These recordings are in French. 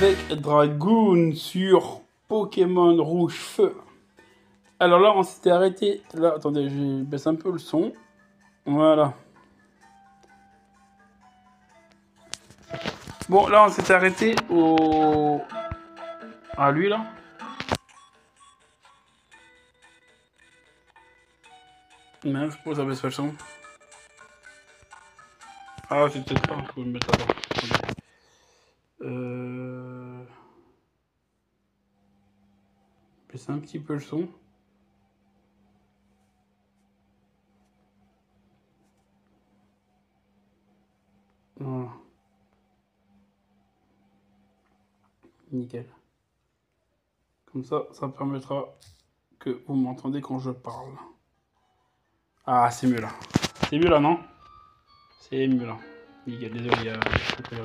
avec Dragoon sur Pokémon Rouge Feu. Alors là, on s'était arrêté. Là, attendez, je baisse un peu le son. Voilà. Bon, là, on s'était arrêté au... à lui, là. Mince, pourquoi ça baisse pas le son? Ah, c'est peut-être pas. Faut me mettre là-bas. Baisse un petit peu le son. Voilà. Nickel. Comme ça permettra que vous m'entendez quand je parle. Ah, c'est mieux là. C'est mieux là, non? C'est mieux là. Nickel, désolé, il y a à côté.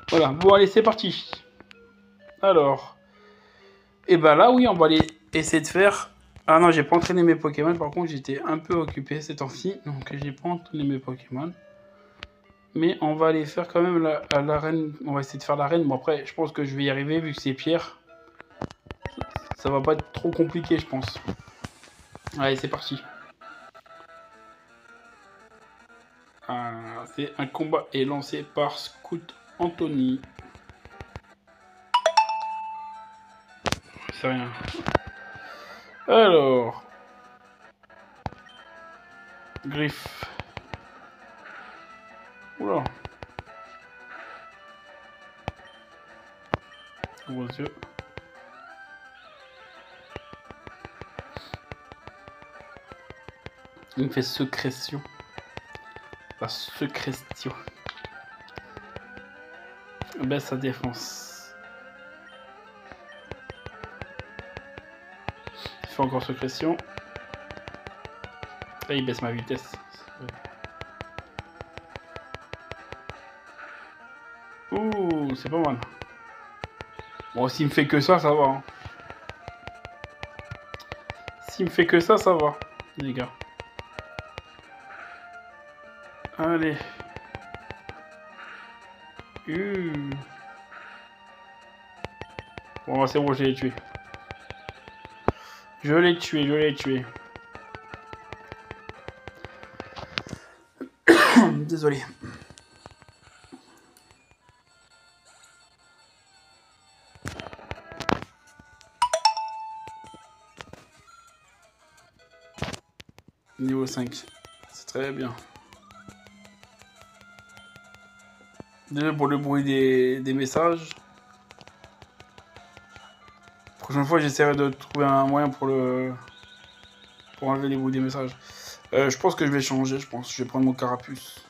Voilà, bon allez, c'est parti. Alors, et ben là, oui, on va aller essayer de faire... Ah non, j'ai pas entraîné mes Pokémon, par contre, j'étais un peu occupé ces temps-ci, donc j'ai pas entraîné mes Pokémon. Mais on va aller faire quand même l'arène, on va essayer de faire l'arène. Bon après, je pense que je vais y arriver, vu que c'est pierre. Ça va pas être trop compliqué, je pense. Allez, c'est parti. C'est un combat est lancé par Scout Anthony. C'est rien. Alors. Griffe. Oula. Gros yeux. Il me fait sécrétion. La sécrétion. Baisse sa défense. Il fait encore sécrétion. Là, il baisse ma vitesse. Ouh, c'est pas mal. Bon, s'il me fait que ça va. Hein. S'il me fait que ça va, les gars. Allez. Bon, c'est bon, je l'ai tué. Je l'ai tué. Désolé. Niveau 5. C'est très bien. Désolé pour le bruit des messages. Prochaine fois, j'essaierai de trouver un moyen pour enlever les bruits des messages. Je pense que je vais changer, Je vais prendre mon carapuce.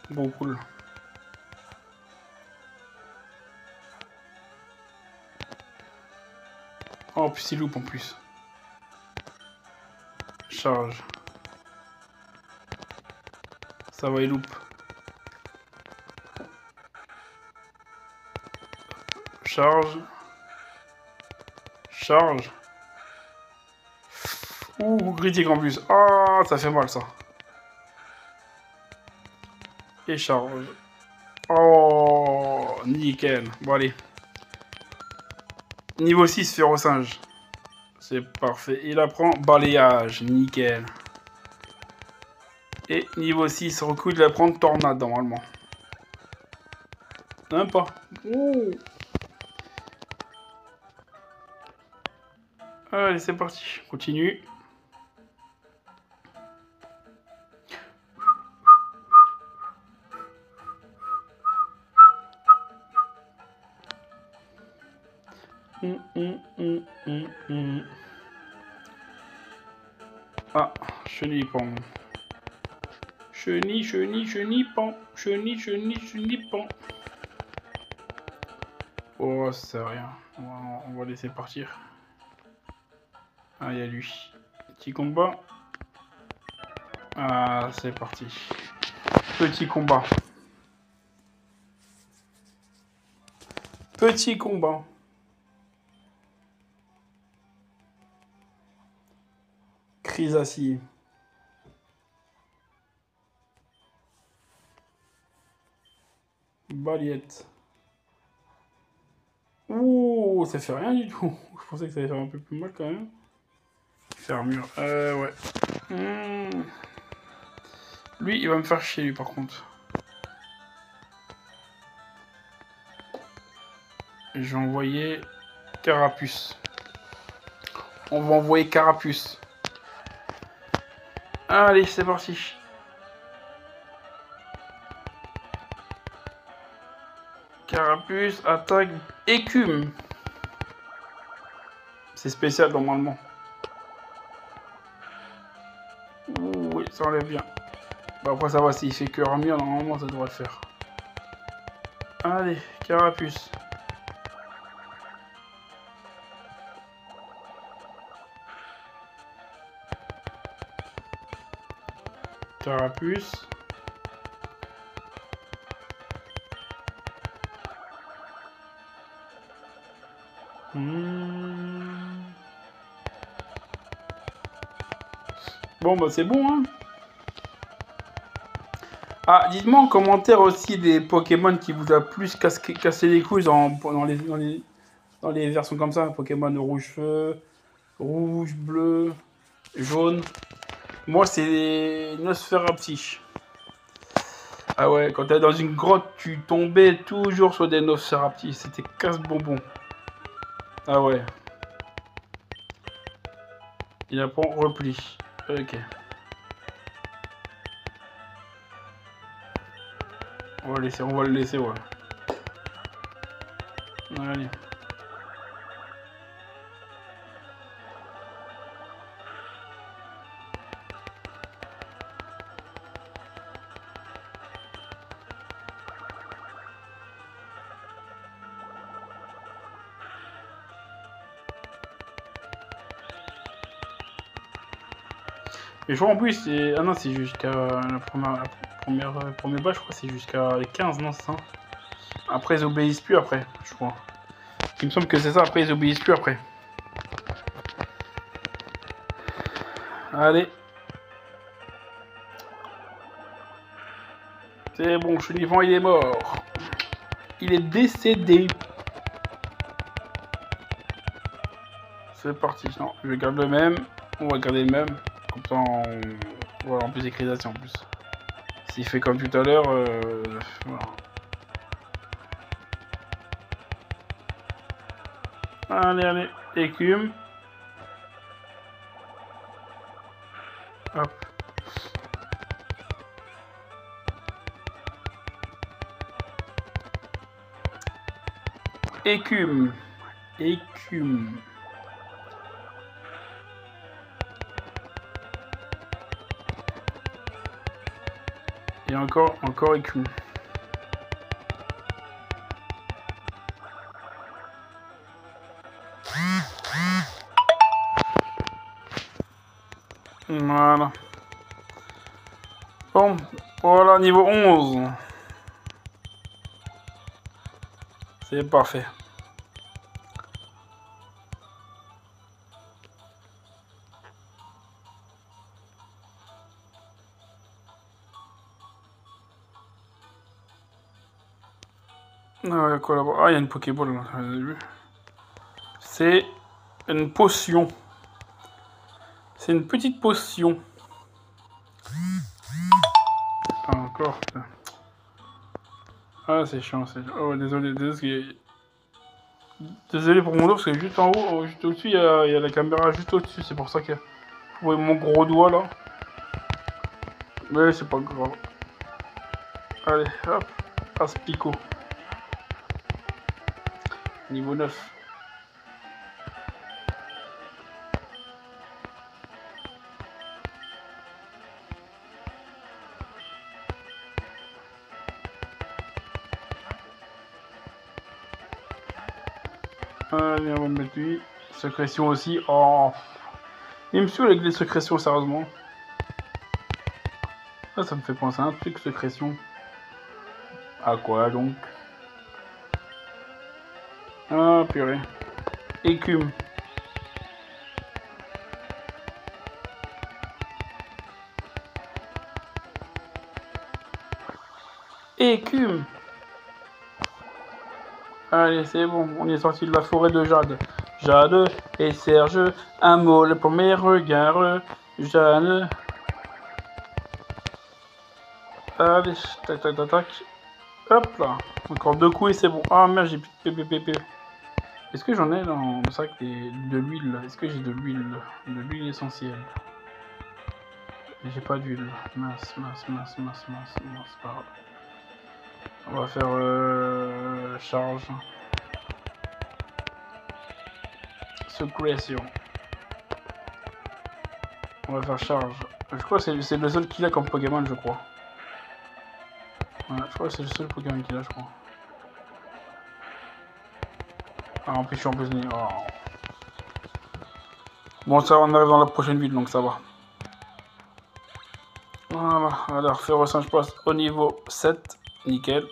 Bon, cool. Oh, puis il loupe en plus. Charge. Ça va, il loupe. Charge. Ouh, critique en plus. Ah, ça fait mal ça. Et charge. Oh, nickel. Bon, allez. Niveau 6, Férocinge. C'est parfait. Il apprend balayage. Nickel. Et niveau 6, recul, il apprend tornade normalement. Même pas. Ouh. Allez, c'est parti. Continue. Ah, chenille-pan. Chenille-pan. Chenille-pan. Oh, c'est rien. On va laisser partir. Ah, il y a lui. Petit combat. Ah, c'est parti. Petit combat. Petit combat. Grisacier. Balayette. Ouh, ça fait rien du tout. Je pensais que ça allait faire un peu plus mal quand même. Fermure. Ouais. Lui, il va me faire chier, lui, par contre. Je vais envoyer Carapuce. On va envoyer Carapuce. Allez, c'est parti. Carapuce, attaque, écume. C'est spécial normalement. Ouh, oui, ça enlève bien. Bah après ça va, s'il fait que armure, normalement ça devrait le faire. Allez, Carapuce. Carapuce. Bon bah c'est bon hein. Ah, dites-moi en commentaire aussi des Pokémon qui vous a plus cassé les couilles dans les versions comme ça. Pokémon rouge feu, rouge, bleu, jaune. Moi c'est Nosferapti. Ah ouais, quand t'es dans une grotte, tu tombais toujours sur des Nosferapti. C'était casse-bonbon. Ah ouais. Il apprend repli. Ok. On va le laisser, ouais. Allez. Et je crois en plus, c'est. Ah non, c'est jusqu'à la première base, je crois, c'est jusqu'à 15, non, c'est ça. Après, ils obéissent plus après, je crois. Il me semble que c'est ça, après, ils obéissent plus après. Allez. C'est bon, Chenivant, il est mort. Il est décédé. C'est parti. Non, je garde le même. On va garder le même. Comme ça, voilà, en plus, écrit ça en plus. S'il fait comme tout à l'heure, voilà. Allez, allez, écume. Hop. Écume. Écume. Et encore écume. Voilà. Bon, voilà, niveau 11. C'est parfait. Ah, il y a une Pokéball là, vous avez vu. C'est une potion. C'est une petite potion. Ah, encore. Putain. Ah, c'est chiant. Oh, désolé. Désolé pour mon dos, parce que juste en haut, juste au-dessus, il y a la caméra juste au-dessus. C'est pour ça que vous voyez mon gros doigt là. Mais c'est pas grave. Allez, hop. Aspico. Niveau 9. Allez, on va mettre lui. Sécrétion aussi. Oh. Il me saoule avec les sécrétions, sérieusement. Ça me fait penser à un truc, sécrétion. À quoi donc? Ah, purée. Écume. Écume. Allez, c'est bon, on est sorti de la forêt de Jade. Jade et Serge, un mot, le premier regard. Jade. Allez, tac, tac, tac, tac. Hop là. Encore 2 coups et c'est bon. Ah merde, j'ai plus de PPP. Est-ce que j'en ai dans le sac de l'huile? Est-ce que j'ai de l'huile? De l'huile essentielle. Mais j'ai pas d'huile. Mince. Pas grave. On va faire charge. Suppression. On va faire charge. Je crois que c'est le seul qu'il a comme Pokémon, je crois. Ouais, je crois que c'est le seul Pokémon qu'il a, je crois. Ah, en plus, je suis empoisonné. Oh. Bon, ça, on arrive dans la prochaine ville, donc ça va. Voilà, alors, Férosin, je passe au niveau 7. Nickel.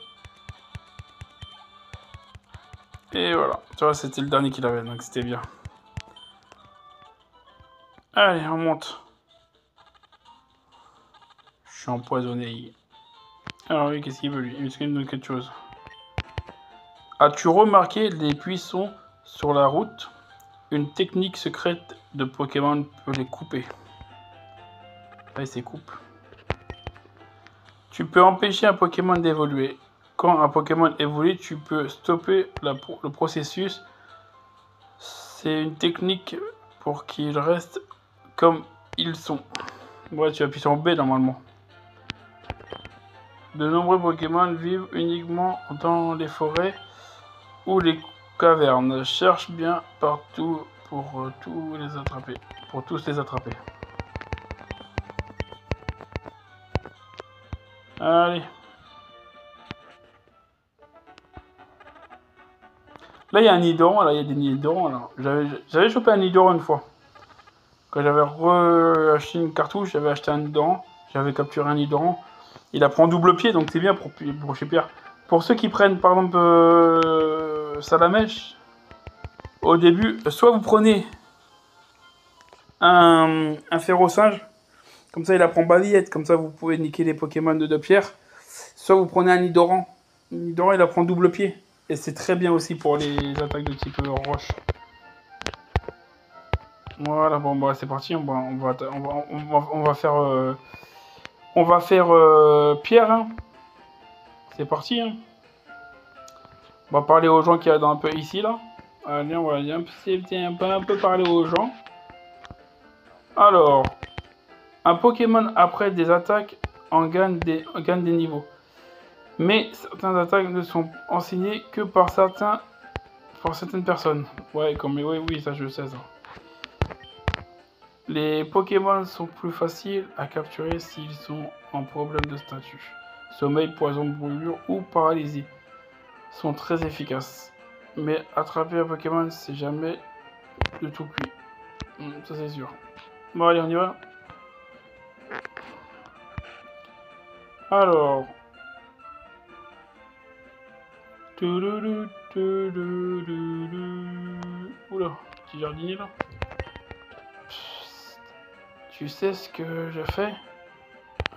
Et voilà. Tu vois, c'était le dernier qu'il avait, donc c'était bien. Allez, on monte. Je suis empoisonné. Alors oui, qu'est-ce qu'il veut lui? Est-ce qu'il me donne quelque chose? As-tu remarqué les buissons sur la route? Une technique secrète de Pokémon peut les couper. Là, il s'est coupe. Tu peux empêcher un Pokémon d'évoluer. Quand un Pokémon évolue, tu peux stopper le processus. C'est une technique pour qu'ils restent comme ils sont. Ouais, tu appuies sur B normalement. De nombreux Pokémon vivent uniquement dans les forêts ou les cavernes. Cherche bien partout pour tous les attraper. Pour tous les attraper. Allez. Là, il y a un Nidoran, là, il y a des Nidorans, là. J'avais chopé un Nidoran une fois. Quand j'avais acheté une cartouche, j'avais acheté un Nidoran. J'avais capturé un Nidoran. Il apprend double pied, donc c'est bien pour chez Pierre. Pour ceux qui prennent, par exemple, Salamèche, au début, soit vous prenez un Férosinge, comme ça il apprend Balayette, comme ça vous pouvez niquer les Pokémon de Pierre. Soit vous prenez un Nidoran. Nidoran, il apprend double pied. Et c'est très bien aussi pour les attaques de type roche. Voilà, bon bah c'est parti, on va faire Pierre, hein. C'est parti, hein. On va parler aux gens qui y a un peu ici là. Allez, on va un peu parler aux gens. Alors, un Pokémon après des attaques en gagne des niveaux. Mais certaines attaques ne sont enseignées que par certaines personnes. Ouais, oui, ça je sais ça. Les Pokémon sont plus faciles à capturer s'ils sont en problème de statut. Sommeil, poison, brûlure ou paralysie sont très efficaces. Mais attraper un Pokémon, c'est jamais de tout cuit. Ça c'est sûr. Bon allez, on y va. Alors. Oula, petit jardinier là. Tu sais ce que je fais?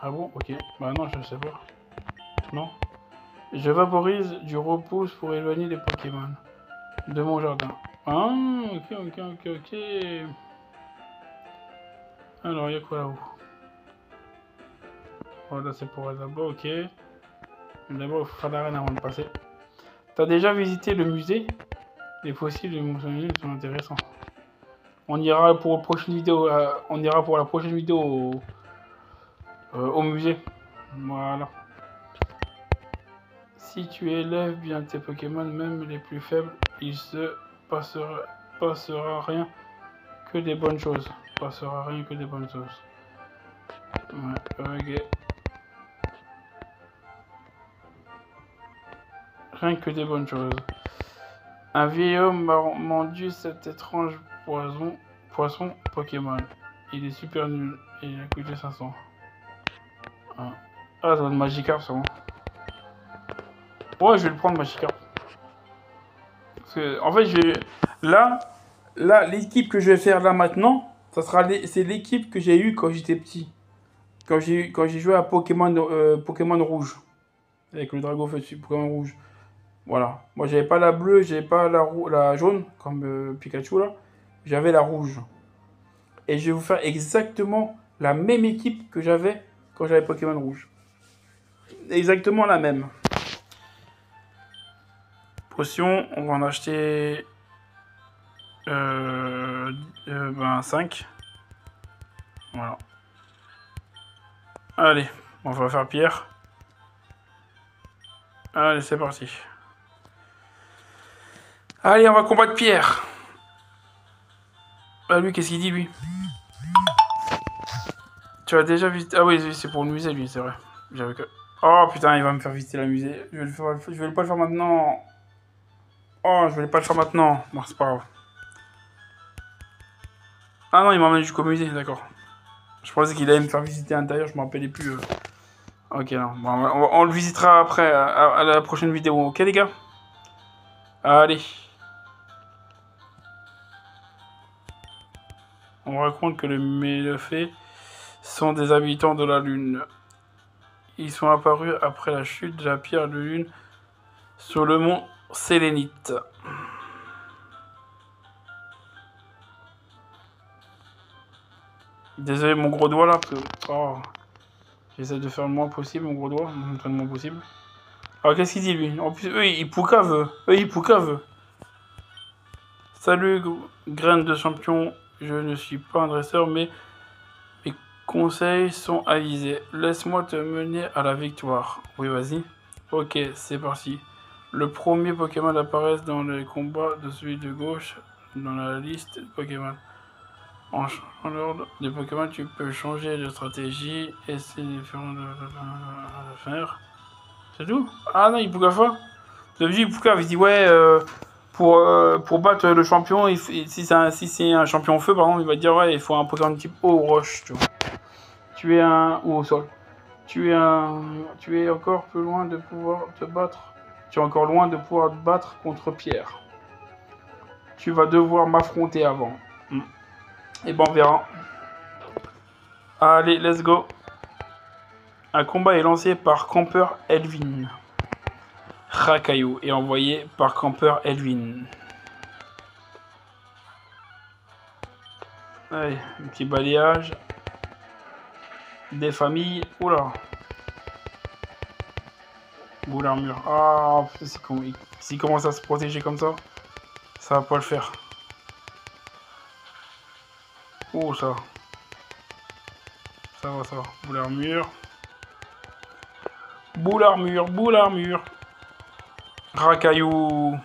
Ah bon, ok. Bah non, je sais pas. Non. Je vaporise du repousse pour éloigner les Pokémon de mon jardin. Ah, ok. Alors, il y a quoi là-haut? Voilà, c'est pour là-bas, ok. D'abord, il faut faire l'arène avant de passer. T'as déjà visité le musée? Les fossiles de Monseigneur sont intéressants. On ira pour la prochaine vidéo. Au musée. Voilà. Si tu élèves bien tes Pokémon, même les plus faibles, il se passera rien que des bonnes choses. Ouais, ok. Rien que des bonnes choses. Un vieil homme m'a vendu cet étrange poisson Pokémon. Il est super nul et il a coûté 500. Ah, ça doit être Magikarp, ça. Ouais, je vais le prendre, Magikarp. Parce que, en fait, là, l'équipe que je vais faire là maintenant, c'est l'équipe que j'ai eue quand j'étais petit. Quand j'ai joué à Pokémon Rouge. Avec le dragon feu dessus, Pokémon rouge. Voilà. Moi, j'avais pas la bleue, j'avais pas la jaune, comme Pikachu là. J'avais la rouge. Et je vais vous faire exactement la même équipe que j'avais quand j'avais Pokémon rouge. Exactement la même. Potion, on va en acheter 5. Voilà. Allez, on va faire pierre. Allez, c'est parti. Allez, on va combattre Pierre. Ah, lui, qu'est-ce qu'il dit, lui? Tu as déjà visité... Ah oui, c'est pour le musée, lui, c'est vrai. J'avais que... Oh, putain, il va me faire visiter le musée. Je vais pas le faire maintenant. Oh, je vais pas le faire maintenant. Bon, c'est pas grave. Ah non, il m'emmène jusqu'au musée, d'accord. Je pensais qu'il allait me faire visiter l'intérieur, je me rappelais plus. Ok, non. Bon, on le visitera après, à la prochaine vidéo. Ok, les gars? Allez. On raconte que les Mélefaits sont des habitants de la Lune. Ils sont apparus après la chute de la pierre de lune sur le mont Sélénite. Désolé mon gros doigt là, parce que j'essaie de faire le moins possible mon gros doigt, le moins possible. Alors qu'est-ce qu'il dit lui? En plus, eux ils poucavent. Salut graine de champion, je ne suis pas un dresseur, mais mes conseils sont avisés. Laisse-moi te mener à la victoire. Oui, vas-y. Ok, c'est parti. Le premier Pokémon apparaît dans les combats de celui de gauche dans la liste Pokémon. En changeant l'ordre des Pokémon, tu peux changer de stratégie et c'est différent de faire. C'est tout? Ah non, il Poucafa. D'habitude, Poucave, il dit ouais, pour battre le champion, si c'est un champion feu, par exemple, il va dire ouais, il faut un Pokémon type eau ou roche, tu vois. Tu es un... ou au sol. Tu es encore plus loin de pouvoir te battre. Tu es encore loin de pouvoir te battre contre Pierre. Tu vas devoir m'affronter avant. Et ben on verra. Allez, let's go. Un combat est lancé par Campeur Elvin. Rakayu est envoyé par Campeur Elvin. Allez, un petit balayage. Des familles. Oula. Boule armure. Ah, s'il commence à se protéger comme ça, ça va pas le faire. Oh, ça. Ça va, ça va. Boule armure. Boule armure, boule armure. Rakayu.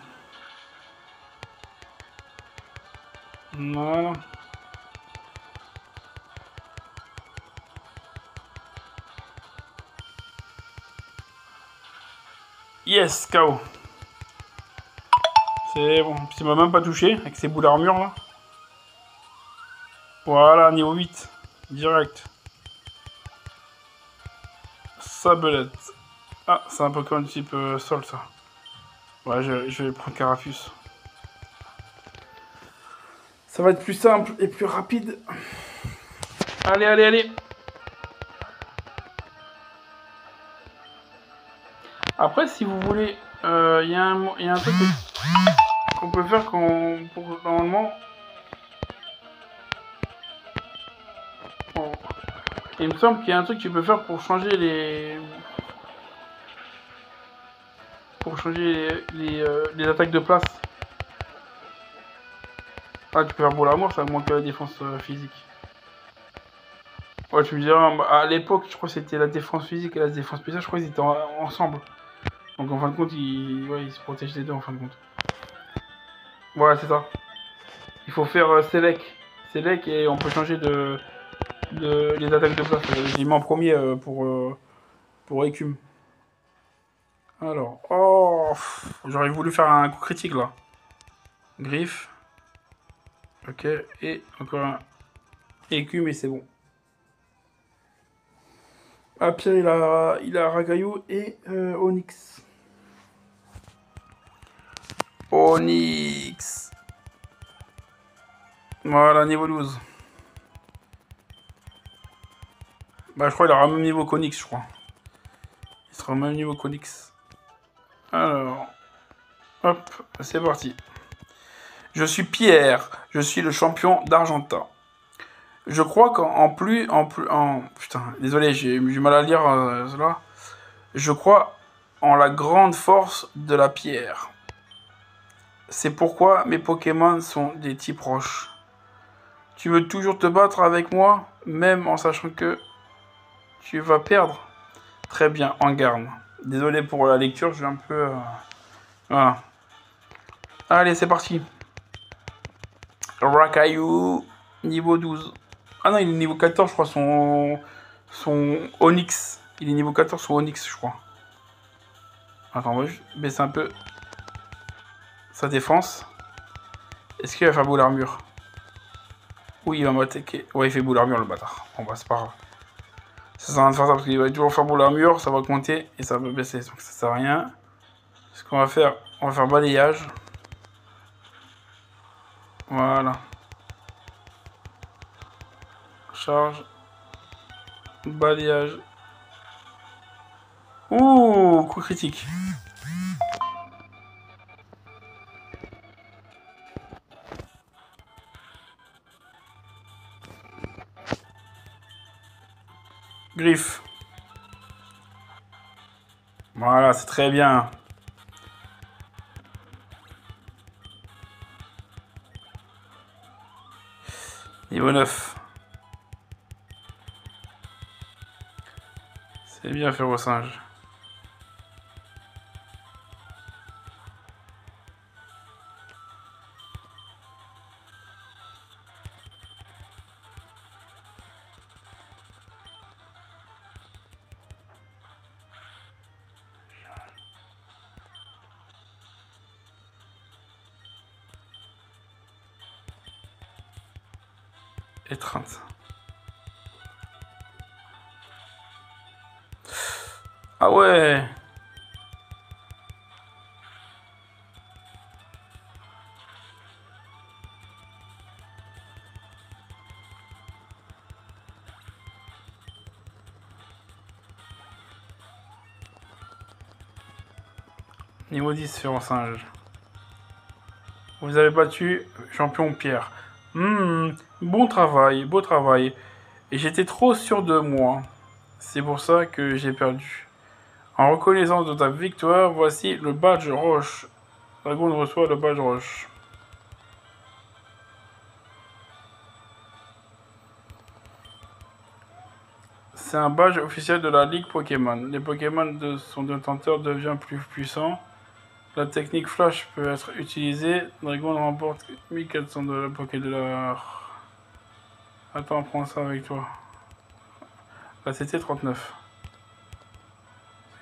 Voilà. Yes, KO. C'est bon. Il m'a même pas touché avec ses boules armure là. Voilà, niveau 8. Direct. Sablette. Ah, c'est un Pokémon de type sol ça. Ouais, je vais prendre Carafus. Ça va être plus simple et plus rapide. Allez, allez, allez. Après, si vous voulez, il y a un truc qu'on peut faire normalement. Il me semble qu'il y a un truc que tu peux faire pour changer les. Pour changer les attaques de place. Ah, tu peux faire boule à mort, ça manque la défense physique. Ouais, tu me diras, à l'époque, je crois que c'était la défense physique et la défense spéciale, je crois qu'ils étaient ensemble. Donc en fin de compte, ils se protègent les deux en fin de compte. Voilà, c'est ça. Il faut faire Select. Select et on peut changer les attaques de place. J'ai mis en premier pour Écume. Alors, oh, j'aurais voulu faire un coup critique là. Griffe. Ok, et encore un Écume et c'est bon. Ah, Pierre, il a Rakayu et Onyx. Onyx. Voilà, niveau 12. Bah, je crois qu'il aura le même niveau qu'Onyx, je crois. être au même niveau qu'Onyx. Alors, hop, c'est parti. Je suis Pierre, je suis le champion d'Argenta. Je crois putain, désolé, j'ai du mal à lire cela. Je crois en la grande force de la pierre. C'est pourquoi mes Pokémon sont des types roches. Tu veux toujours te battre avec moi, même en sachant que tu vas perdre? Très bien, en garde. Désolé pour la lecture, je suis un peu... Voilà. Allez, c'est parti. Rakayu, niveau 12. Ah non, il est niveau 14, je crois, son Onyx. Il est niveau 14 son Onyx, je crois. Attends, on va juste baisser un peu sa défense. Est-ce qu'il va faire boule armure? Oui, il va m'attaquer. Ouais, il fait boule armure, le bâtard. Bon, bah, c'est pas grave. Ça sert à rien de faire ça parce qu'il va toujours faire boule armure, ça va augmenter et ça va baisser. Donc ça sert à rien. Ce qu'on va faire, on va faire balayage. Voilà. Charge. Balayage. Ouh, coup critique. Griffe. Voilà, c'est très bien. Niveau 9. C'est bien, faire au singe. Étreinte. Ah ouais. Niveau 10 sur un singe. Vous avez battu champion Pierre. Bon travail, beau travail. Et j'étais trop sûr de moi. C'est pour ça que j'ai perdu. En reconnaissance de ta victoire, voici le badge roche. Dragon reçoit le badge roche. C'est un badge officiel de la Ligue Pokémon. Les Pokémon de son détenteur deviennent plus puissants. La technique Flash peut être utilisée. Dragon remporte 1400 $ Pokédollars. Attends, prends ça avec toi. Là, c'était 39.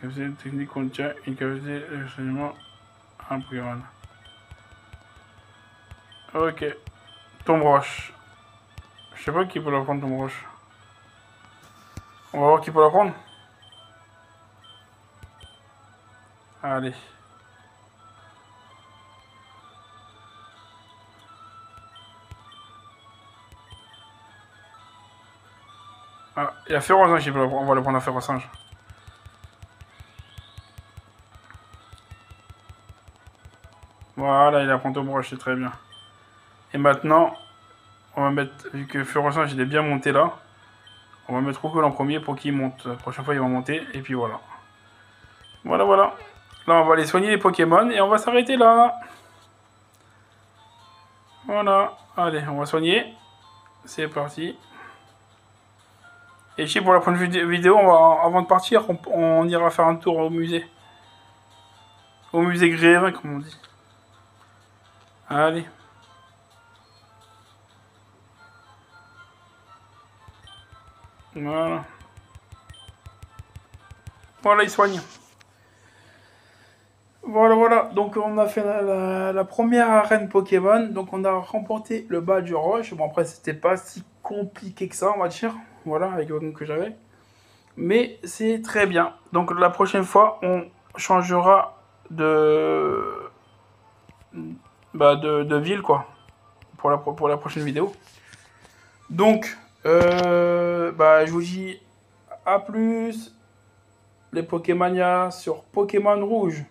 Cette technique contient une capacité d'enchaînement à un Pokémon. Ok. Tombe roche. Je sais pas qui peut la prendre, tombe roche. On va voir qui peut la prendre. Allez. Ah, il y a Ferrosinge qui peut la prendre. On va le prendre à Ferrosinge. Voilà, il a pris tombe roche, c'est très bien. Et maintenant, on va mettre, vu que Ferrosinge il est bien monté là, on va mettre Roucol en premier pour qu'il monte. La prochaine fois, il va monter, et puis voilà. Voilà, voilà. Là, on va aller soigner les Pokémon, et on va s'arrêter là. Voilà. Allez, on va soigner. C'est parti. Et ici, pour la prochaine vidéo, avant de partir, on ira faire un tour au musée. Au musée Grévin, comme on dit. Allez. Voilà. Voilà, il soigne. Voilà, voilà. Donc, on a fait la première arène Pokémon. Donc, on a remporté le badge roche. Bon, après, c'était pas si compliqué que ça, on va dire. Voilà, avec le que j'avais. Mais c'est très bien. Donc, la prochaine fois, on changera de ville, quoi. Pour la prochaine vidéo. Donc, je vous dis à plus. les Pokémania sur Pokémon Rouge.